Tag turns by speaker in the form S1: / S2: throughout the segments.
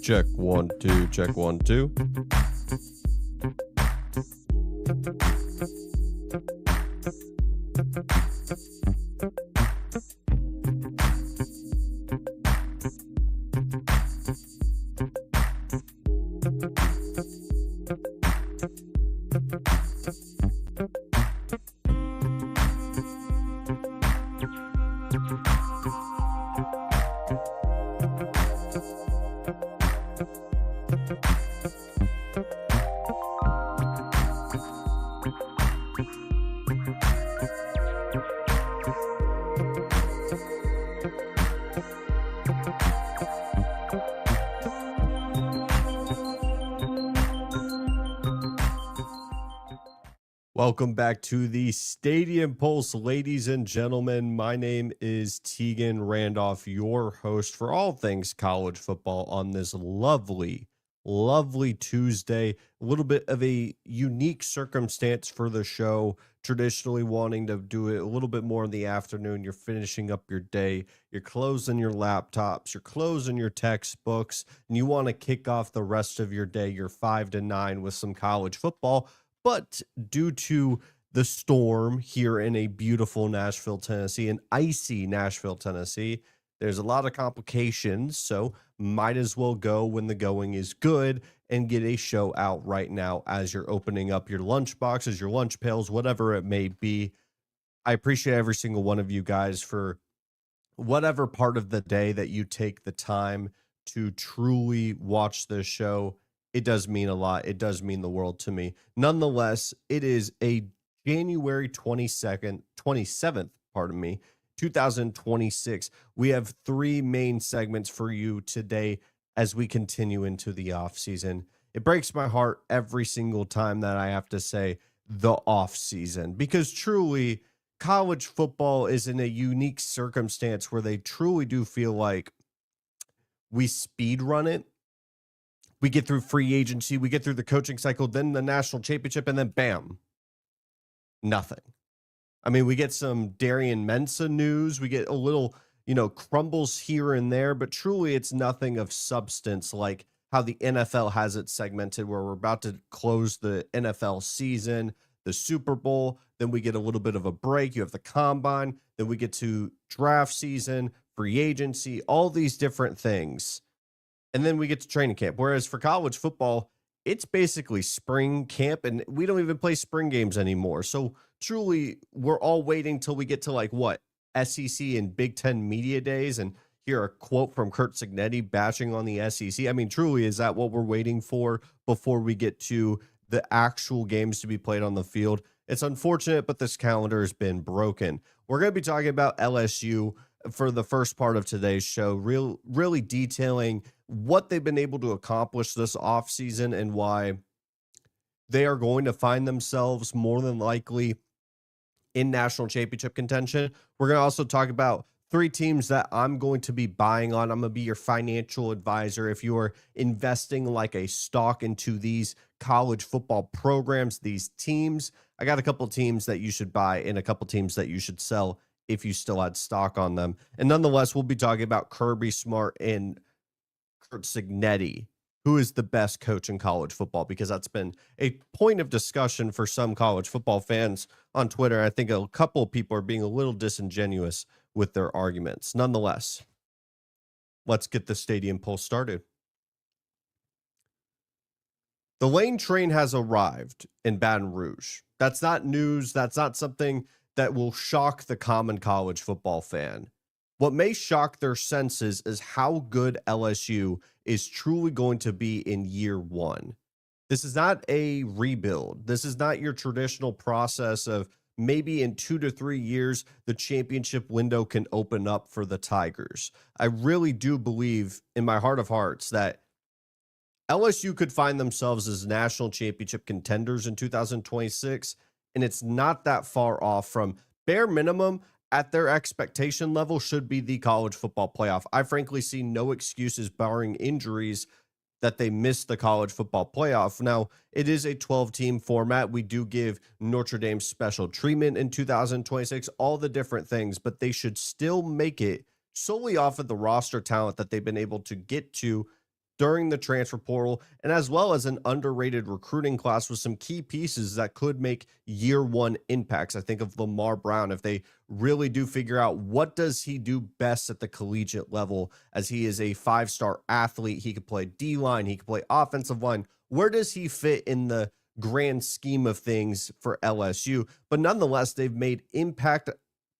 S1: Check 1 2, check 1 2. Welcome back to the Stadium Pulse, ladies and gentlemen. My name is Tegan Randolph, your host for all things college football on this lovely Tuesday. A little bit of a unique circumstance for the show, traditionally wanting to do it a little bit more in the afternoon. You're finishing up your day, you're closing your laptops, you're closing your textbooks, and you want to kick off the rest of your day, your 5 to 9 with some college football. But due to the storm here in a beautiful Nashville, Tennessee, an icy Nashville, Tennessee, there's a lot of complications. So might as well go when the going is good and get a show out right now as you're opening up your lunch boxes, your lunch pails, whatever it may be. I appreciate every single one of you guys for whatever part of the day that you take the time to truly watch this show. It does mean a lot. It does mean the world to me. Nonetheless, it is a January 27th, 2026. We have three main segments for you today as we continue into the off season. It breaks my heart every single time that I have to say the off season, because truly college football is in a unique circumstance where they truly do feel like we speed run it. We get through free agency, we get through the coaching cycle, then the national championship, and then bam, nothing. I mean, we get some Darian Mensah news. We get a little, crumbles here and there, but truly it's nothing of substance like how the NFL has it segmented, where we're about to close the NFL season, the Super Bowl, then we get a little bit of a break. You have the combine, then we get to draft season, free agency, all these different things. And then we get to training camp. Whereas for college football, it's basically spring camp, and we don't even play spring games anymore. So truly, we're all waiting till we get to SEC and Big Ten media days and hear a quote from Curt Cignetti bashing on the SEC. I mean, truly, is that what we're waiting for before we get to the actual games to be played on the field? It's unfortunate, but this calendar has been broken. We're going to be talking about LSU for the first part of today's show, really detailing what they've been able to accomplish this offseason and why they are going to find themselves more than likely in national championship contention. We're going to also talk about three teams that I'm going to be buying on. I'm going to be your financial advisor if you are investing like a stock into these college football programs, these teams. I got a couple teams that you should buy and a couple teams that you should sell if you still had stock on them. And nonetheless, we'll be talking about Kirby Smart and Curt Cignetti, who is the best coach in college football, because that's been a point of discussion for some college football fans on Twitter. I think a couple of people are being a little disingenuous with their arguments. Nonetheless, let's get the Stadium Pulse started. The Lane train has arrived in Baton Rouge. That's not news. That's not something that will shock the common college football fan. What may shock their senses is how good LSU is truly going to be in year one. This is not a rebuild. This is not your traditional process of maybe in 2 to 3 years, the championship window can open up for the Tigers. I really do believe in my heart of hearts that LSU could find themselves as national championship contenders in 2026. And it's not that far off from bare minimum at their expectation level should be the college football playoff. I frankly see no excuses barring injuries that they missed the college football playoff. Now, it is a 12-team format. We do give Notre Dame special treatment in 2026, all the different things, but they should still make it solely off of the roster talent that they've been able to get to during the transfer portal, and as well as an underrated recruiting class with some key pieces that could make year one impacts. I think of Lamar Brown. If they really do figure out what does he do best at the collegiate level, as he is a 5-star athlete, he could play D-line, he could play offensive line. Where does he fit in the grand scheme of things for LSU? But nonetheless, they've made impact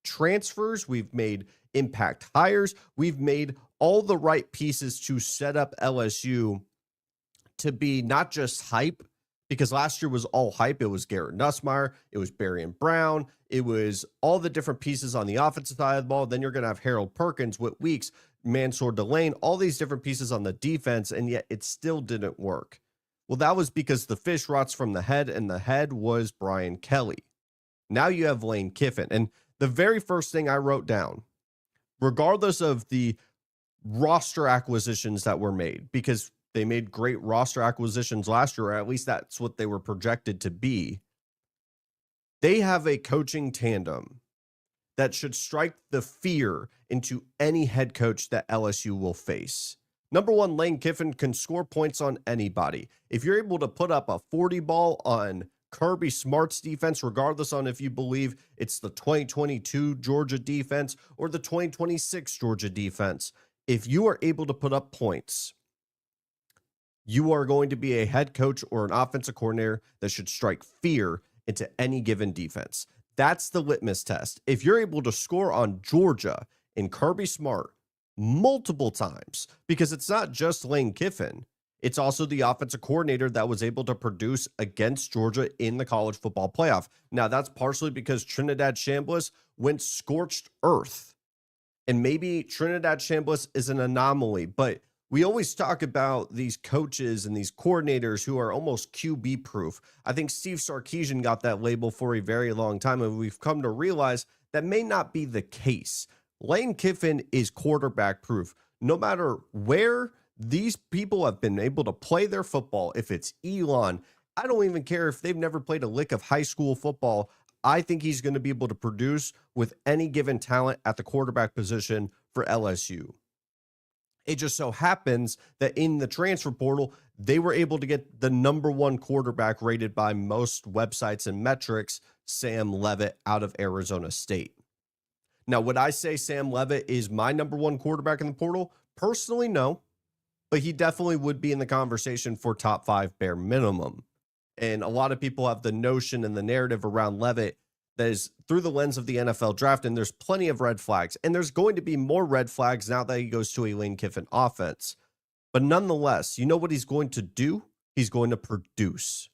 S1: transfers. We've made impact hires. We've made all the right pieces to set up LSU to be not just hype, because last year was all hype. It was Garrett Nussmeier, it was Berrien Brown, it was all the different pieces on the offensive side of the ball. Then you're going to have Harold Perkins, Whit Weeks, Mansour Delane, all these different pieces on the defense, and yet it still didn't work. Well, that was because the fish rots from the head, and the head was Brian Kelly. Now you have Lane Kiffin. And the very first thing I wrote down, regardless of the roster acquisitions that were made, because they made great roster acquisitions last year, or at least that's what they were projected to be, they have a coaching tandem that should strike the fear into any head coach that LSU will face. Number one, Lane Kiffin can score points on anybody. If you're able to put up a 40 ball on Kirby Smart's defense, regardless on if you believe it's the 2022 Georgia defense or the 2026 Georgia defense, if you are able to put up points, you are going to be a head coach or an offensive coordinator that should strike fear into any given defense. That's the litmus test. If you're able to score on Georgia and Kirby Smart multiple times, because it's not just Lane Kiffin, it's also the offensive coordinator that was able to produce against Georgia in the college football playoff. Now, that's partially because Trinidad Chambliss went scorched earth. And maybe Trinidad Chambliss is an anomaly, but we always talk about these coaches and these coordinators who are almost QB proof. I think Steve Sarkisian got that label for a very long time, and we've come to realize that may not be the case. Lane Kiffin is quarterback proof. No matter where these people have been able to play their football, if it's Elon, I don't even care if they've never played a lick of high school football. I think he's going to be able to produce with any given talent at the quarterback position for LSU. It just so happens that in the transfer portal, they were able to get the number one quarterback rated by most websites and metrics, Sam Leavitt, out of Arizona State. Now, would I say Sam Leavitt is my number one quarterback in the portal? Personally, no. But he definitely would be in the conversation for top 5 bare minimum. And a lot of people have the notion and the narrative around Leavitt that is through the lens of the NFL draft, and there's plenty of red flags. And there's going to be more red flags now that he goes to a Lane Kiffin offense. But nonetheless, you know what he's going to do? He's going to produce.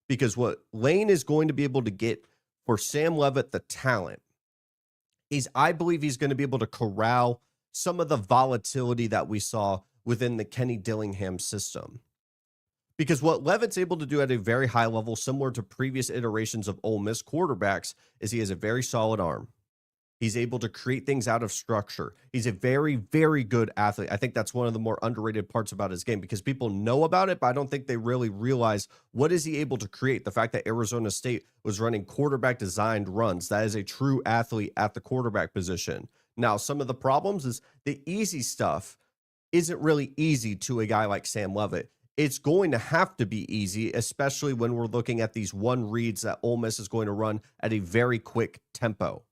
S1: Because what Lane is going to be able to get for Sam Leavitt, the talent, is I believe he's going to be able to corral some of the volatility that we saw within the Kenny Dillingham system. Because what Leavitt's able to do at a very high level, similar to previous iterations of Ole Miss quarterbacks, is he has a very solid arm. He's able to create things out of structure. He's a very, very good athlete. I think that's one of the more underrated parts about his game, because people know about it, but I don't think they really realize what is he able to create. The fact that Arizona State was running quarterback designed runs, that is a true athlete at the quarterback position. Now, some of the problems is the easy stuff isn't really easy to a guy like Sam Leavitt. It's going to have to be easy, especially when we're looking at these one reads that Ole Miss is going to run at a very quick tempo.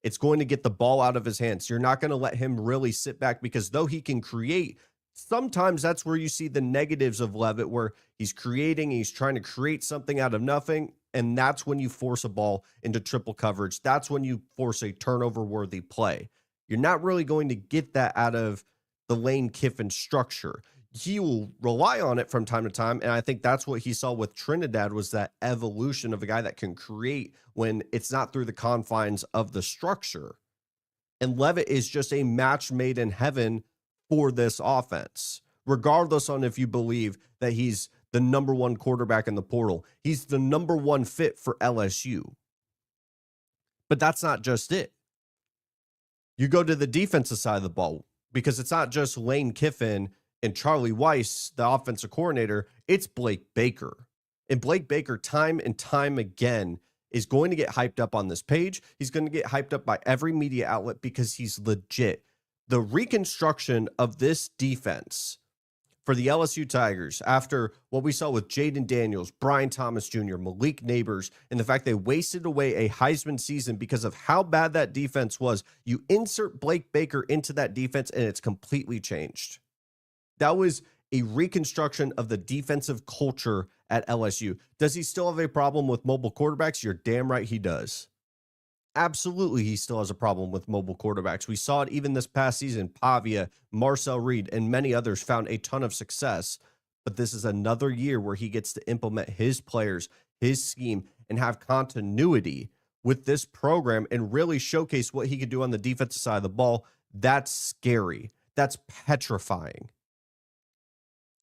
S1: It's going to get the ball out of his hands. You're not going to let him really sit back, because though he can create, sometimes that's where you see the negatives of Leavitt, where he's creating, he's trying to create something out of nothing, and that's when you force a ball into triple coverage. That's when you force a turnover-worthy play. You're not really going to get that out of the Lane Kiffin structure. He will rely on it from time to time, and I think that's what he saw with Trinidad, was that evolution of a guy that can create when it's not through the confines of the structure. And Leavitt is just a match made in heaven for this offense, regardless on if you believe that he's the number one quarterback in the portal. He's the number one fit for LSU. But that's not just it. You go to the defensive side of the ball, because it's not just Lane Kiffin and Charlie Weiss, the offensive coordinator, it's Blake Baker. And Blake Baker, time and time again, is going to get hyped up on this page. He's going to get hyped up by every media outlet because he's legit. The reconstruction of this defense for the LSU Tigers, after what we saw with Jaden Daniels, Brian Thomas Jr., Malik Neighbors, and the fact they wasted away a Heisman season because of how bad that defense was, you insert Blake Baker into that defense and it's completely changed. That was a reconstruction of the defensive culture at LSU. Does he still have a problem with mobile quarterbacks? You're damn right he does. Absolutely, he still has a problem with mobile quarterbacks. We saw it even this past season. Pavia, Marcel Reed, and many others found a ton of success. But this is another year where he gets to implement his players, his scheme, and have continuity with this program and really showcase what he could do on the defensive side of the ball. That's scary. That's petrifying.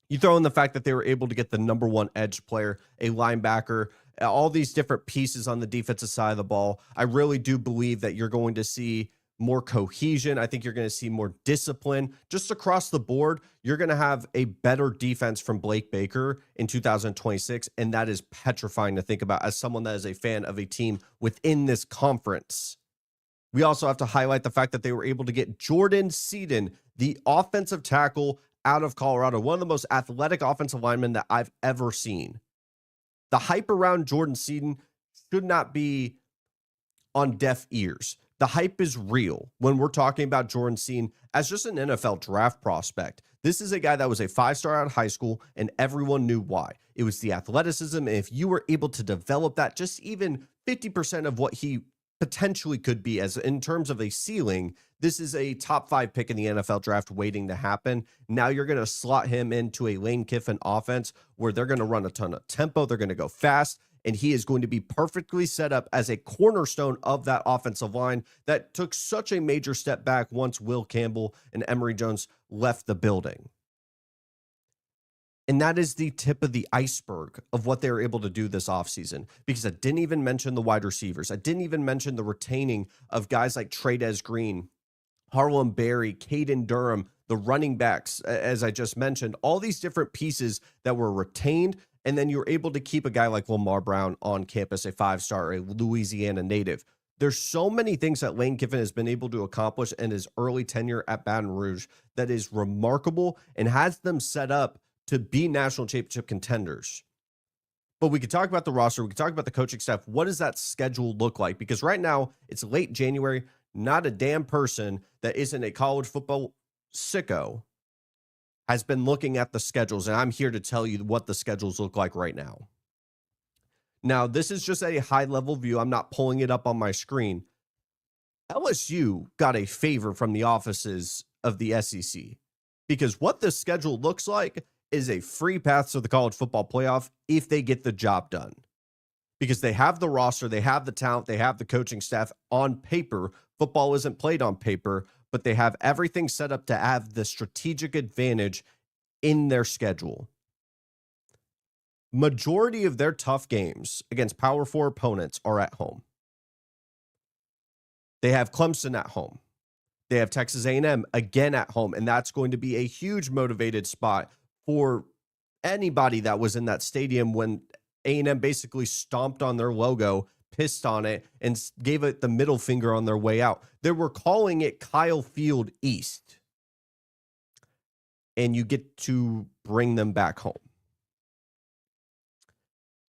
S1: You throw in the fact that they were able to get the number one edge player, a linebacker, all these different pieces on the defensive side of the ball. I really do believe that you're going to see more cohesion. I think you're going to see more discipline just across the board. You're going to have a better defense from Blake Baker in 2026, and that is petrifying to think about as someone that is a fan of a team within this conference. We also have to highlight the fact that they were able to get Jordan Seaton, the offensive tackle out of Colorado, one of the most athletic offensive linemen that I've ever seen. The hype around Jordan Seaton should not be on deaf ears. The hype is real when we're talking about Jordan Seaton as just an NFL draft prospect. This is a guy that was a 5-star out of high school, and everyone knew why. It was the athleticism, and if you were able to develop that, just even 50% of what he potentially could be as in terms of a ceiling, this is a top 5 pick in the NFL draft waiting to happen. Now you're going to slot him into a Lane Kiffin offense where they're going to run a ton of tempo. They're going to go fast, and he is going to be perfectly set up as a cornerstone of that offensive line that took such a major step back once Will Campbell and Emory Jones left the building. And that is the tip of the iceberg of what they were able to do this offseason, because I didn't even mention the wide receivers. I didn't even mention the retaining of guys like Trey'Dez Green, Harlem Berry, Caden Durham, the running backs, as I just mentioned, all these different pieces that were retained. And then you're able to keep a guy like Lamar Brown on campus, a 5-star, a Louisiana native. There's so many things that Lane Kiffin has been able to accomplish in his early tenure at Baton Rouge that is remarkable and has them set up to be national championship contenders. But we could talk about the roster. We could talk about the coaching staff. What does that schedule look like? Because right now it's late January. Not a damn person that isn't a college football sicko has been looking at the schedules. And I'm here to tell you what the schedules look like right now. Now, this is just a high level view. I'm not pulling it up on my screen. LSU got a favor from the offices of the SEC because what the schedule looks like is a free path to the college football playoff if they get the job done. Because they have the roster, they have the talent, they have the coaching staff on paper. Football isn't played on paper, but they have everything set up to have the strategic advantage in their schedule. Majority of their tough games against Power 4 opponents are at home. They have Clemson at home. They have Texas A&M again at home, and that's going to be a huge motivated spot for anybody that was in that stadium when A&M basically stomped on their logo, pissed on it, and gave it the middle finger on their way out. They were calling it Kyle Field East. And you get to bring them back home.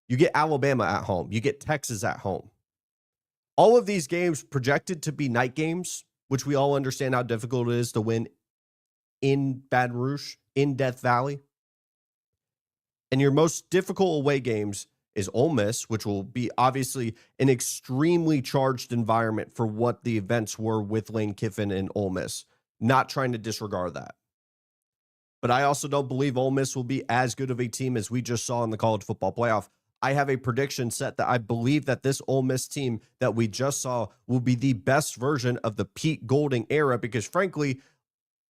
S1: You get Alabama at home. You get Texas at home. All of these games projected to be night games, which we all understand how difficult it is to win in Baton Rouge, in Death Valley. And your most difficult away games is Ole Miss, which will be obviously an extremely charged environment for what the events were with Lane Kiffin and Ole Miss. Not trying to disregard that. But I also don't believe Ole Miss will be as good of a team as we just saw in the college football playoff. I have a prediction set that I believe that this Ole Miss team that we just saw will be the best version of the Pete Golding era because, frankly,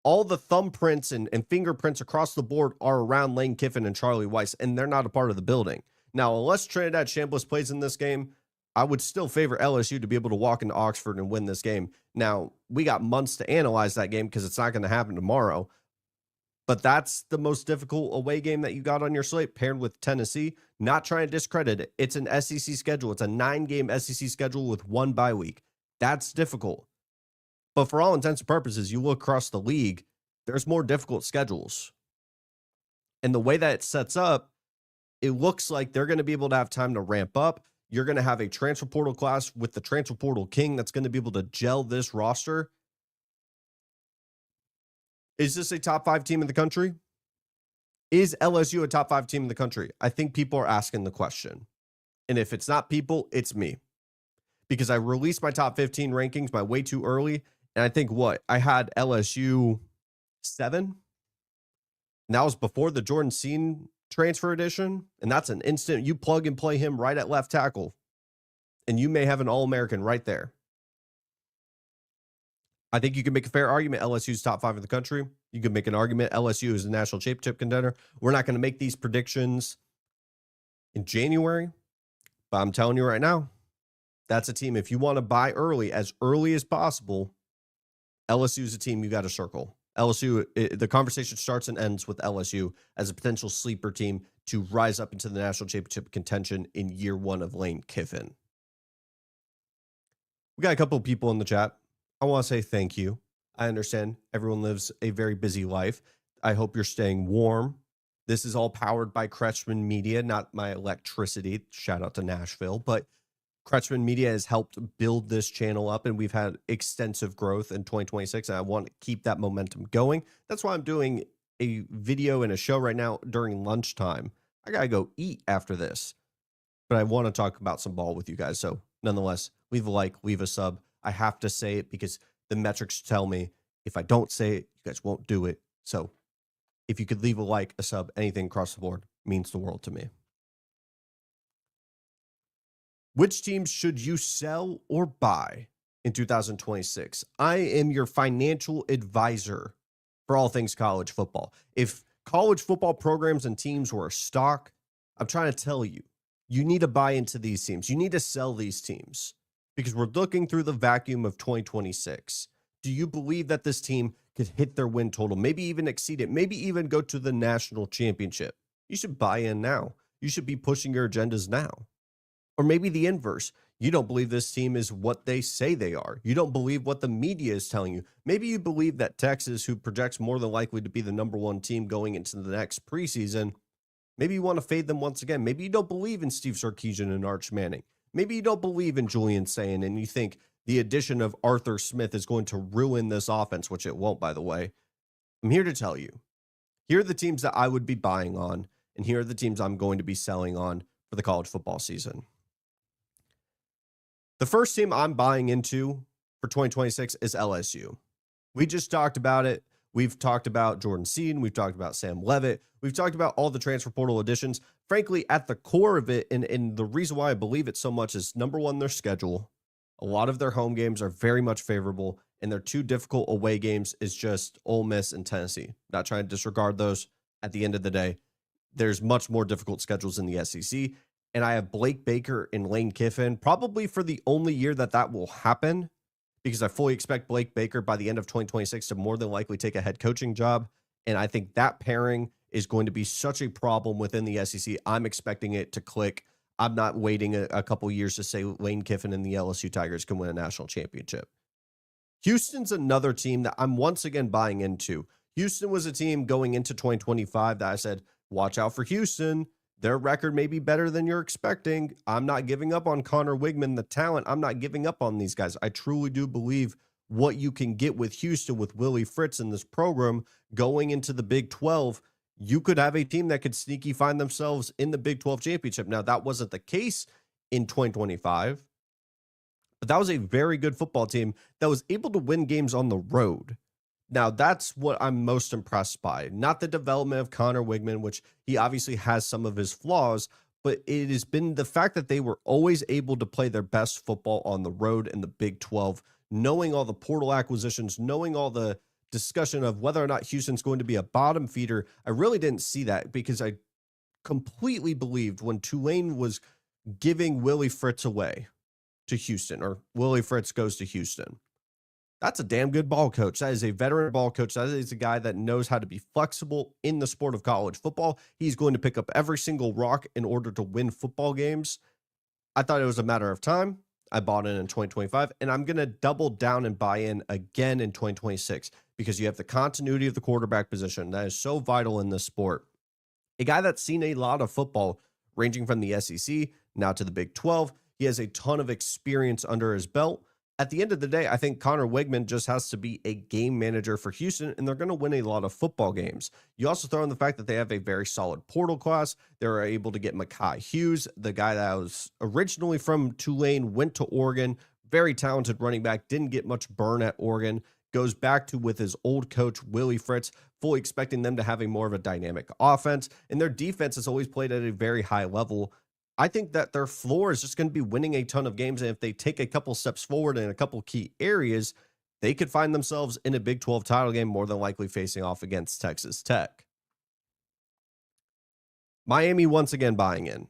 S1: all the thumbprints and fingerprints across the board are around Lane Kiffin and Charlie Weis, and they're not a part of the building. Now, unless Trinidad Chambliss plays in this game, I would still favor LSU to be able to walk into Oxford and win this game. Now, we got months to analyze that game because it's not going to happen tomorrow. But that's the most difficult away game that you got on your slate, paired with Tennessee. Not trying to discredit it. It's an SEC schedule. It's a 9-game SEC schedule with 1 bye week. That's difficult. But for all intents and purposes, you look across the league, there's more difficult schedules. And the way that it sets up, it looks like they're going to be able to have time to ramp up. You're going to have a transfer portal class with the transfer portal king that's going to be able to gel this roster. Is this a top 5 team in the country? Is LSU a top 5 team in the country? I think people are asking the question. And if it's not people, it's me. Because I released my top 15 rankings by way too early. And I think I had LSU 7. And that was before the Jordan Scene transfer edition. And that's an instant. You plug and play him right at left tackle. And you may have an All-American right there. I think you can make a fair argument LSU's top 5 in the country. You can make an argument LSU is a national championship contender. We're not going to make these predictions in January. But I'm telling you right now, that's a team. If you want to buy early as possible, LSU is a team you got to circle. LSU, the conversation starts and ends with LSU as a potential sleeper team to rise up into the national championship contention in year 1 of Lane Kiffin. We got a couple of people in the chat. I want to say thank you. I understand everyone lives a very busy life. I hope you're staying warm. This is all powered by Kretschmann Media, not my electricity. Shout out to Nashville. But Kretschmann Media has helped build this channel up, and we've had extensive growth in 2026, and I want to keep that momentum going. That's why I'm doing a video and a show right now during lunchtime. I got to go eat after this, but I want to talk about some ball with you guys. So nonetheless, leave a like, leave a sub. I have to say it because the metrics tell me if I don't say it, you guys won't do it. So if you could leave a like, a sub, anything across the board means the world to me. Which teams should you sell or buy in 2026? I am your financial advisor for all things college football. If college football programs and teams were a stock, I'm trying to tell you, you need to buy into these teams. You need to sell these teams because we're looking through the vacuum of 2026. Do you believe that this team could hit their win total, maybe even exceed it, maybe even go to the national championship? You should buy in now. You should be pushing your agendas now. Or maybe the inverse. You don't believe this team is what they say they are. You don't believe what the media is telling you. Maybe you believe that Texas, who projects more than likely to be the number 1 team going into the next preseason, maybe you want to fade them once again. Maybe you don't believe in Steve Sarkisian and Arch Manning. Maybe you don't believe in Julian Sayin and you think the addition of Arthur Smith is going to ruin this offense, which it won't, by the way. I'm here to tell you. Here are the teams that I would be buying on, and here are the teams I'm going to be selling on for the college football season. The first team I'm buying into for 2026 is LSU. We just talked about it. We've talked about Jordan Seaton. We've talked about Sam Leavitt. We've talked about all the transfer portal additions. Frankly, at the core of it, and the reason why I believe it so much is, number one, their schedule. A lot of their home games are very much favorable, and their 2 difficult away games is just Ole Miss and Tennessee. Not trying to disregard those. At the end of the day, there's much more difficult schedules in the SEC. And I have Blake Baker and Lane Kiffin probably for the only year that will happen, because I fully expect Blake Baker by the end of 2026 to more than likely take a head coaching job. And I think that pairing is going to be such a problem within the SEC. I'm expecting it to click. I'm not waiting a couple years to say Lane Kiffin and the LSU Tigers can win a national championship. Houston's another team that I'm once again buying into. Houston was a team going into 2025 that I said, watch out for Houston. Their record may be better than you're expecting. I'm not giving up on Connor Wigman, the talent. I'm not giving up on these guys. I truly do believe what you can get with Houston, with Willie Fritz in this program going into the Big 12. You could have a team that could sneaky find themselves in the Big 12 championship. Now, that wasn't the case in 2025, but that was a very good football team that was able to win games on the road. Now, that's what I'm most impressed by. Not the development of Connor Wigman, which he obviously has some of his flaws, but it has been the fact that they were always able to play their best football on the road in the Big 12, knowing all the portal acquisitions, knowing all the discussion of whether or not Houston's going to be a bottom feeder. I really didn't see that because I completely believed when Tulane was giving Willie Fritz away to Houston, or Willie Fritz goes to Houston. That's a damn good ball coach. That is a veteran ball coach. That is a guy that knows how to be flexible in the sport of college football. He's going to pick up every single rock in order to win football games. I thought it was a matter of time. I bought in 2025, and I'm going to double down and buy in again in 2026 because you have the continuity of the quarterback position. That is so vital in this sport. A guy that's seen a lot of football, ranging from the SEC now to the Big 12. He has a ton of experience under his belt. At the end of the day, I think Connor Wigman just has to be a game manager for Houston, and they're going to win a lot of football games. You also throw in the fact that they have a very solid portal class. They're able to get Mekhi Hughes, the guy that was originally from Tulane, went to Oregon, very talented running back, didn't get much burn at Oregon, goes back to with his old coach, Willie Fritz, fully expecting them to have a more of a dynamic offense, and their defense has always played at a very high level. I think that their floor is just going to be winning a ton of games. And if they take a couple steps forward in a couple key areas, they could find themselves in a Big 12 title game, more than likely facing off against Texas Tech. Miami once again buying in.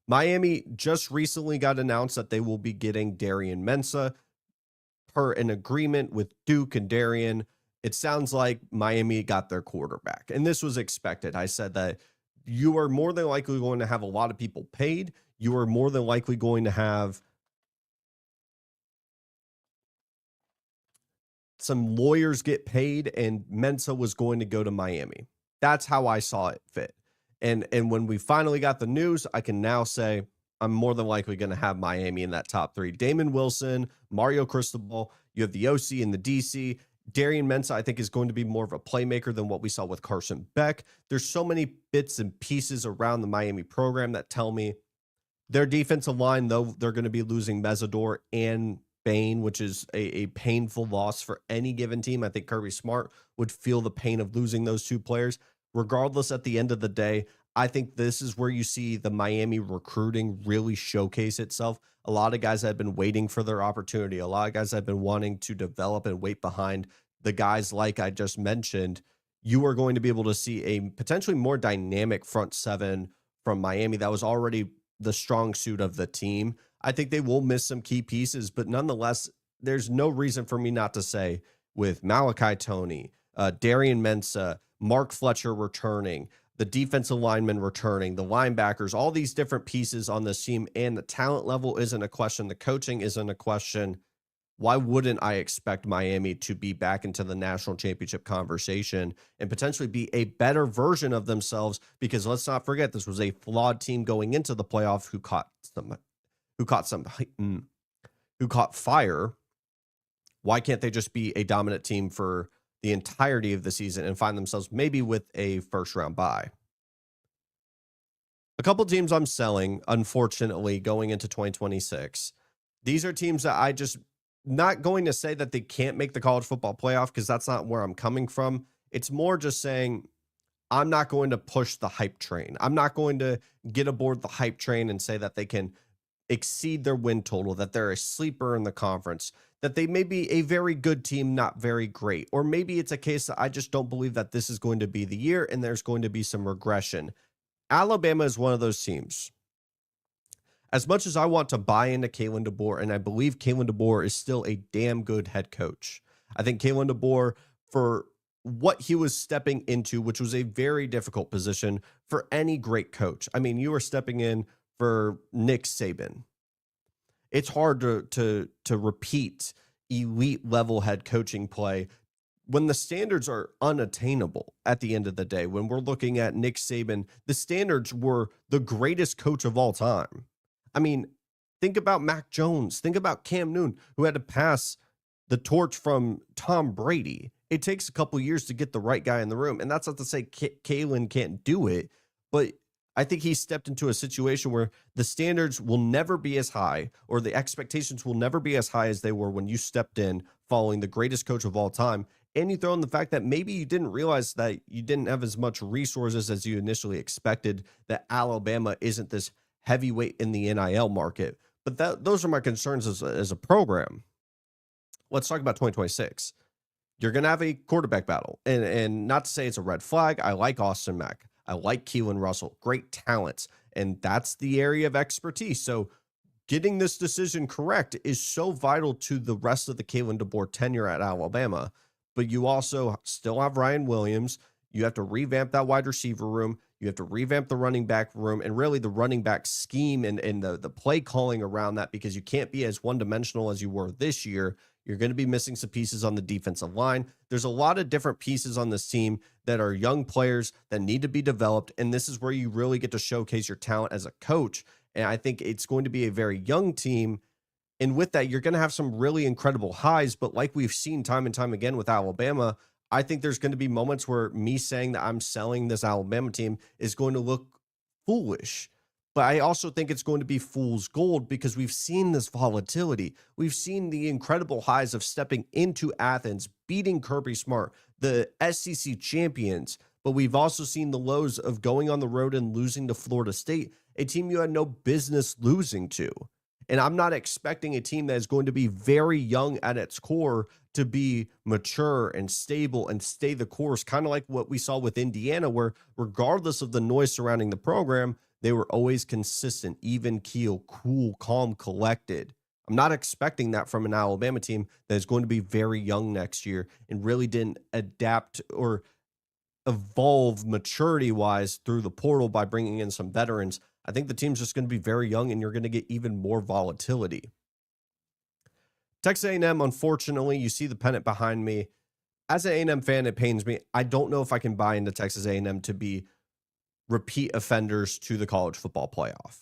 S1: Miami just recently got announced that they will be getting Darian Mensah per an agreement with Duke and Darian. It sounds like Miami got their quarterback, and this was expected. I said that you are more than likely going to have a lot of people paid. You are more than likely going to have some lawyers get paid, and Mensah was going to go to Miami. That's how I saw it fit. And when we finally got the news, I can now say I'm more than likely going to have Miami in that top three. Damon Wilson, Mario Cristobal, you have the OC and the DC. Darian Mensah, I think, is going to be more of a playmaker than what we saw with Carson Beck. There's so many bits and pieces around the Miami program that tell me their defensive line, though they're going to be losing Mesidor and Bain, which is a painful loss for any given team. I think Kirby Smart would feel the pain of losing those two players. Regardless, at the end of the day, I think this is where you see the Miami recruiting really showcase itself. A lot of guys have been waiting for their opportunity. A lot of guys have been wanting to develop and wait behind the guys like I just mentioned. You are going to be able to see a potentially more dynamic front seven from Miami that was already the strong suit of the team. I think they will miss some key pieces, but nonetheless, there's no reason for me not to say with Malachi Toney, Darian Mensah, Mark Fletcher returning, the defensive linemen returning, the linebackers, all these different pieces on this team, and the talent level isn't a question. The coaching isn't a question. Why wouldn't I expect Miami to be back into the national championship conversation and potentially be a better version of themselves? Because let's not forget, this was a flawed team going into the playoff who caught fire. Why can't they just be a dominant team for the entirety of the season and find themselves maybe with a first round bye? A couple teams I'm selling, unfortunately, going into 2026. These are teams that I just not going to say that they can't make the college football playoff, because that's not where I'm coming from. It's more just saying I'm not going to push the hype train. I'm not going to get aboard the hype train and say that they can exceed their win total, that they're a sleeper in the conference, that they may be a very good team, not very great. Or maybe it's a case that I just don't believe that this is going to be the year and there's going to be some regression. Alabama is one of those teams. As much as I want to buy into Kalen DeBoer, and I believe Kalen DeBoer is still a damn good head coach, I think Kalen DeBoer, for what he was stepping into, which was a very difficult position for any great coach. I mean, you were stepping in for Nick Saban. It's hard to repeat elite level head coaching play when the standards are unattainable at the end of the day. When we're looking at Nick Saban, the standards were the greatest coach of all time. I mean, think about Mac Jones. Think about Cam Newton, who had to pass the torch from Tom Brady. It takes a couple years to get the right guy in the room. And that's not to say Kalen can't do it, but I think he stepped into a situation where the standards will never be as high, or the expectations will never be as high as they were when you stepped in following the greatest coach of all time. And you throw in the fact that maybe you didn't realize that you didn't have as much resources as you initially expected, that Alabama isn't this heavyweight in the NIL market. But those are my concerns as a program. Let's talk about 2026. You're going to have a quarterback battle. And not to say it's a red flag. I like Austin Mack. I like Keelan Russell. Great talents. And that's the area of expertise. So getting this decision correct is so vital to the rest of the Kalen DeBoer tenure at Alabama. But you also still have Ryan Williams. You have to revamp that wide receiver room. You have to revamp the running back room and really the running back scheme and the play calling around that, because you can't be as one-dimensional as you were this year. You're going to be missing some pieces on the defensive line. There's a lot of different pieces on this team that are young players that need to be developed, and this is where you really get to showcase your talent as a coach. And I think it's going to be a very young team. And with that, you're going to have some really incredible highs. But like we've seen time and time again with Alabama, I think there's going to be moments where me saying that I'm selling this Alabama team is going to look foolish. But I also think it's going to be fool's gold, because we've seen this volatility. We've seen the incredible highs of stepping into Athens, beating Kirby Smart, the SEC champions. But we've also seen the lows of going on the road and losing to Florida State, a team you had no business losing to. And I'm not expecting a team that is going to be very young at its core to be mature and stable and stay the course, kind of like what we saw with Indiana, where regardless of the noise surrounding the program, they were always consistent, even keel, cool, calm, collected. I'm not expecting that from an Alabama team that is going to be very young next year and really didn't adapt or evolve maturity-wise through the portal by bringing in some veterans. I think the team's just going to be very young, and you're going to get even more volatility. Texas A&M, unfortunately, you see the pennant behind me. As an A&M fan, it pains me. I don't know if I can buy into Texas A&M to be repeat offenders to the college football playoff.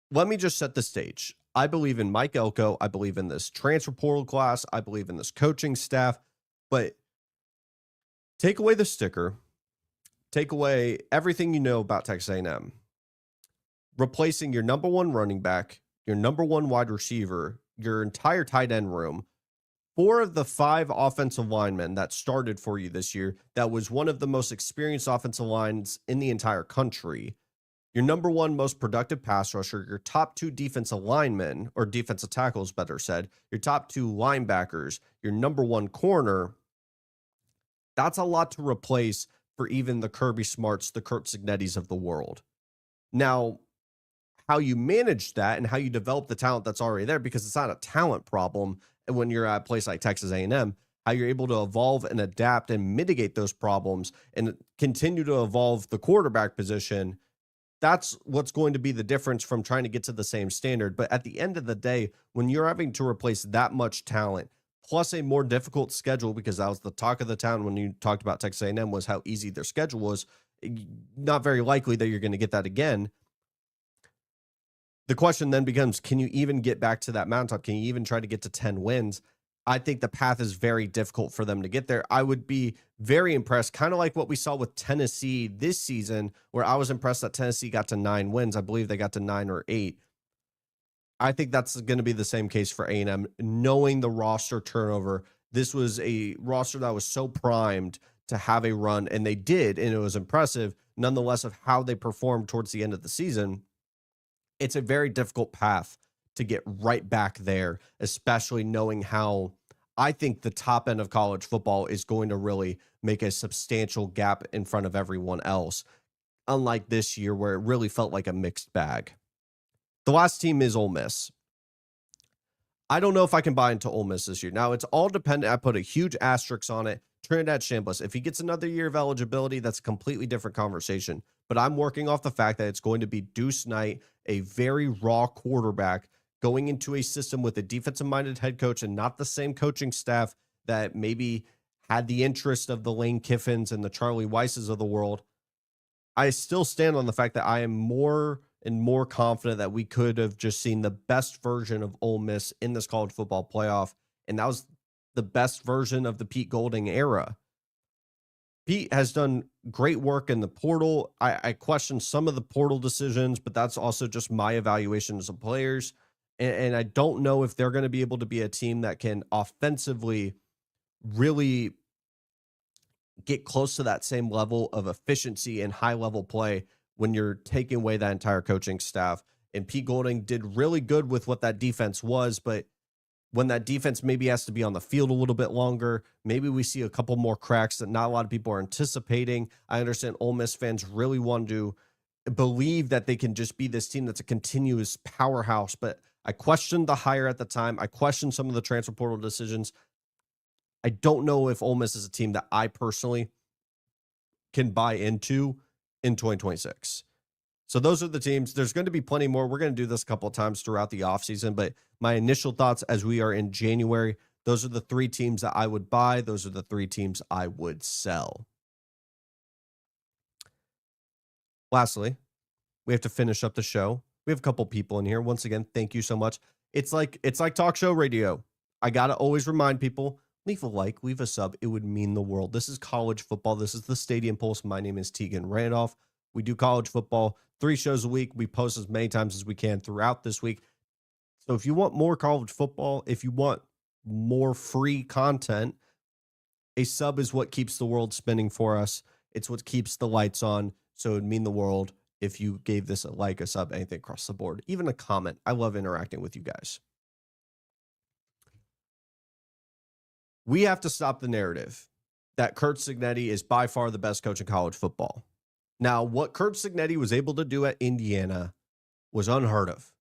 S1: Let me just set the stage. I believe in Mike Elko. I believe in this transfer portal class. I believe in this coaching staff. But take away the sticker. Take away everything you know about Texas A&M. Replacing your number one running back, your number one wide receiver, your entire tight end room. 4 of the 5 offensive linemen that started for you this year, that was one of the most experienced offensive lines in the entire country. Your number one most productive pass rusher, your top 2 defensive linemen, or defensive tackles, better said, your top 2 linebackers, your number 1 corner. That's a lot to replace for even the Kirby Smarts, the Kurt Signettis of the world. Now, how you manage that and how you develop the talent that's already there, because it's not a talent problem. And when you're at a place like Texas A&M, how you're able to evolve and adapt and mitigate those problems and continue to evolve the quarterback position, that's what's going to be the difference from trying to get to the same standard. But at the end of the day, when you're having to replace that much talent, plus a more difficult schedule, because that was the talk of the town when you talked about Texas A&M, was how easy their schedule was, not very likely that you're going to get that again. The question then becomes, can you even get back to that mountaintop? Can you even try to get to 10 wins? I think the path is very difficult for them to get there. I would be very impressed, kind of like what we saw with Tennessee this season, where I was impressed that Tennessee got to 9 wins. I believe they got to 9 or 8. I think that's going to be the same case for A&M, knowing the roster turnover. This was a roster that was so primed to have a run, and they did, and it was impressive, nonetheless, of how they performed towards the end of the season. It's a very difficult path to get right back there, especially knowing how I think the top end of college football is going to really make a substantial gap in front of everyone else, unlike this year where it really felt like a mixed bag. The last team is Ole Miss. I don't know if I can buy into Ole Miss this year. Now, it's all dependent. I put a huge asterisk on it. Trinidad Chambliss, if he gets another year of eligibility, that's a completely different conversation. But I'm working off the fact that it's going to be Deuce Knight, a very raw quarterback, going into a system with a defensive-minded head coach and not the same coaching staff that maybe had the interest of the Lane Kiffins and the Charlie Weisses of the world. I still stand on the fact that I am more and more confident that we could have just seen the best version of Ole Miss in this college football playoff, and that was the best version of the Pete Golding era. Pete has done great work in the portal. I question some of the portal decisions, but that's also just my evaluations of players. And I don't know if they're going to be able to be a team that can offensively really get close to that same level of efficiency and high level play when you're taking away that entire coaching staff. And Pete Golding did really good with what that defense was, but when that defense maybe has to be on the field a little bit longer, maybe we see a couple more cracks that not a lot of people are anticipating. I understand Ole Miss fans really want to believe that they can just be this team that's a continuous powerhouse, but I questioned the hire at the time. I questioned some of the transfer portal decisions. I don't know if Ole Miss is a team that I personally can buy into in 2026. So those are the teams. There's going to be plenty more. We're going to do this a couple of times throughout the offseason, but my initial thoughts as we are in January, those are the 3 teams that I would buy. Those are the 3 teams I would sell. Lastly, we have to finish up the show. We have a couple people in here. Once again, thank you so much. It's like talk show radio. I got to always remind people, leave a like, leave a sub. It would mean the world. This is college football. This is the Stadium Pulse. My name is Tegan Randolph. We do college football 3 shows a week. We post as many times as we can throughout this week. So if you want more college football, if you want more free content, a sub is what keeps the world spinning for us. It's what keeps the lights on. So it would mean the world if you gave this a like, a sub, anything across the board, even a comment. I love interacting with you guys. We have to stop the narrative that Curt Cignetti is by far the best coach in college football. Now, what Curt Cignetti was able to do at Indiana was unheard of.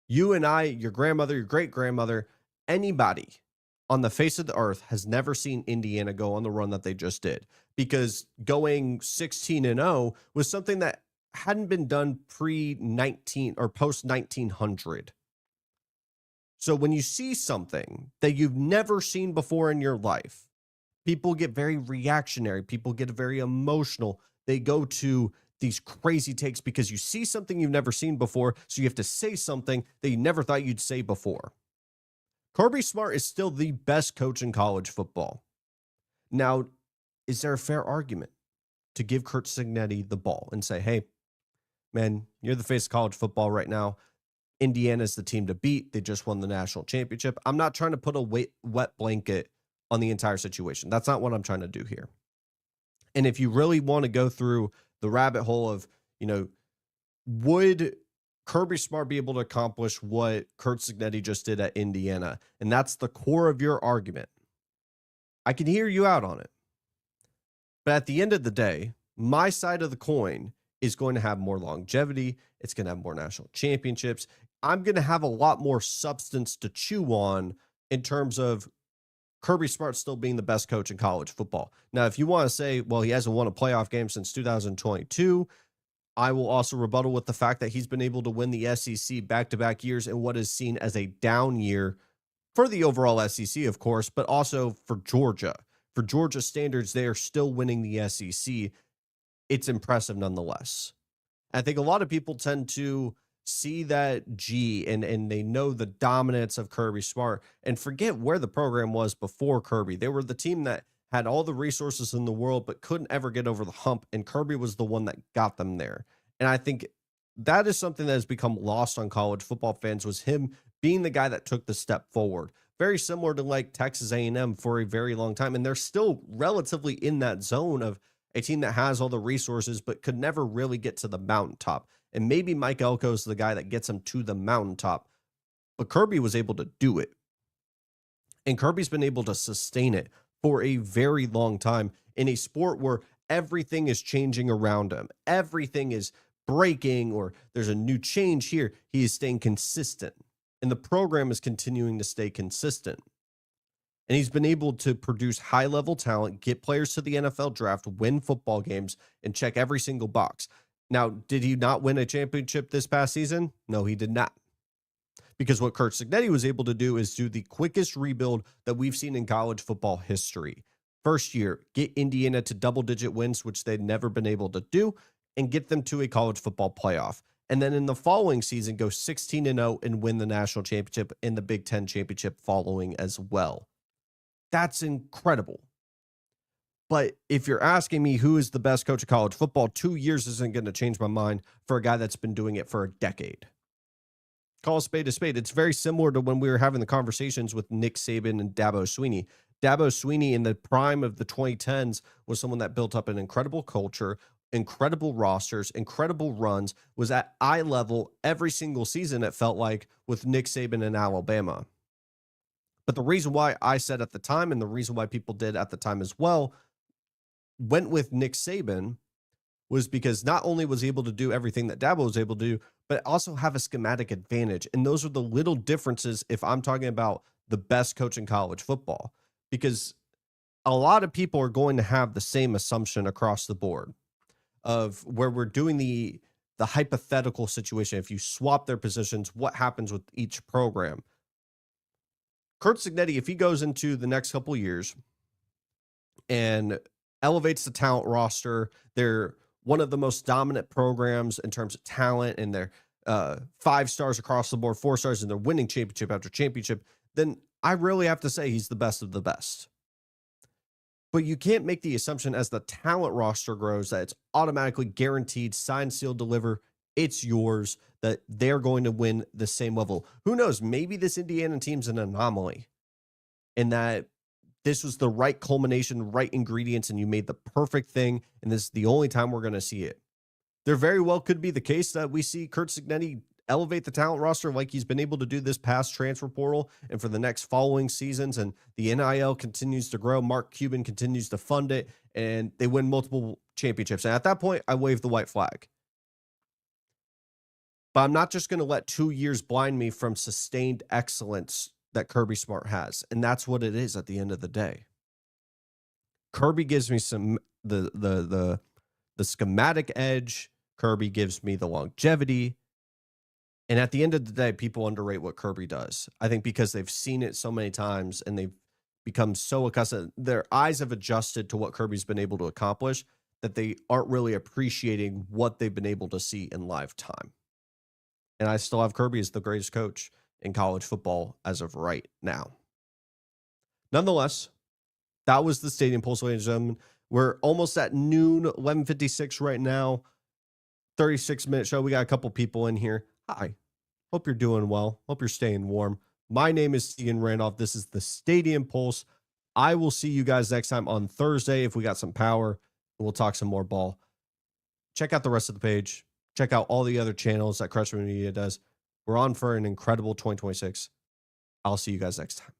S1: You and I, your grandmother, your great-grandmother, anybody on the face of the earth has never seen Indiana go on the run that they just did, because going 16-0 was something that hadn't been done pre-19 or post-1900. So when you see something that you've never seen before in your life, people get very reactionary. People get very emotional. They go to these crazy takes because you see something you've never seen before, so you have to say something that you never thought you'd say before. Kirby Smart is still the best coach in college football. Now, is there a fair argument to give Curt Cignetti the ball and say, hey, man, you're the face of college football right now. Indiana's the team to beat. They just won the national championship. I'm not trying to put a wet blanket on the entire situation. That's not what I'm trying to do here. And if you really want to go through the rabbit hole of, would Kirby Smart be able to accomplish what Curt Cignetti just did at Indiana? And that's the core of your argument. I can hear you out on it. But at the end of the day, my side of the coin is going to have more longevity. It's going to have more national championships. I'm going to have a lot more substance to chew on in terms of Kirby Smart still being the best coach in college football. Now, if you want to say, well, he hasn't won a playoff game since 2022, I will also rebuttal with the fact that he's been able to win the SEC back-to-back years in what is seen as a down year for the overall SEC, of course, but also for Georgia. For Georgia standards, they are still winning the SEC. It's impressive nonetheless. I think a lot of people tend to see that G and they know the dominance of Kirby Smart and forget where the program was before Kirby. They were the team that had all the resources in the world but couldn't ever get over the hump, and Kirby was the one that got them there. And I think that is something that has become lost on college football fans, was him being the guy that took the step forward. Very similar to like Texas A&M for a very long time, and they're still relatively in that zone of a team that has all the resources but could never really get to the mountaintop. And maybe Mike Elko is the guy that gets him to the mountaintop, but Kirby was able to do it. And Kirby's been able to sustain it for a very long time in a sport where everything is changing around him. Everything is breaking, or there's a new change here. He is staying consistent, and the program is continuing to stay consistent. And he's been able to produce high-level talent, get players to the NFL draft, win football games, and check every single box. Now, did he not win a championship this past season? No, he did not. Because what Curt Cignetti was able to do is do the quickest rebuild that we've seen in college football history. First year, get Indiana to double-digit wins, which they'd never been able to do, and get them to a college football playoff. And then in the following season, go 16-0 and win the national championship and the Big Ten championship following as well. That's incredible. But if you're asking me who is the best coach of college football, 2 years isn't going to change my mind for a guy that's been doing it for a decade. Call a spade a spade. It's very similar to when we were having the conversations with Nick Saban and Dabo Swinney. Dabo Swinney in the prime of the 2010s was someone that built up an incredible culture, incredible rosters, incredible runs, was at eye level every single season, it felt like, with Nick Saban in Alabama. But the reason why I said at the time, and the reason why people did at the time as well, went with Nick Saban, was because not only was he able to do everything that Dabo was able to do, but also have a schematic advantage. And those are the little differences if I'm talking about the best coach in college football, because a lot of people are going to have the same assumption across the board. of where we're doing the hypothetical situation. If you swap their positions, what happens with each program? Curt Cignetti, if he goes into the next couple of years and elevates the talent roster, they're one of the most dominant programs in terms of talent, and they're 5 stars across the board, 4 stars, and they're winning championship after championship, then I really have to say he's the best of the best. But you can't make the assumption as the talent roster grows that it's automatically guaranteed, sign, seal, deliver. It's yours, that they're going to win the same level. Who knows? Maybe this Indiana team's an anomaly in that this was the right culmination, right ingredients, and you made the perfect thing, and this is the only time we're going to see it. There very well could be the case that we see Curt Cignetti elevate the talent roster like he's been able to do this past transfer portal and for the next following seasons, and the NIL continues to grow. Mark Cuban continues to fund it, and they win multiple championships. And at that point, I wave the white flag. But I'm not just going to let 2 years blind me from sustained excellence that Kirby Smart has. And that's what it is at the end of the day. Kirby gives me some the schematic edge. Kirby gives me the longevity. And at the end of the day, people underrate what Kirby does. I think because they've seen it so many times and they've become so accustomed, their eyes have adjusted to what Kirby's been able to accomplish, that they aren't really appreciating what they've been able to see in live time. And I still have Kirby as the greatest coach in college football as of right now. Nonetheless, that was the Stadium Pulse, ladies and gentlemen. We're almost at noon, 11:56 right now. 36-minute show. We got a couple people in here. Hi. Hope you're doing well. Hope you're staying warm. My name is Tegan Randolph. This is the Stadium Pulse. I will see you guys next time on Thursday if we got some power. We'll talk some more ball. Check out the rest of the page. Check out all the other channels that Crutchman Media does. We're on for an incredible 2026. I'll see you guys next time.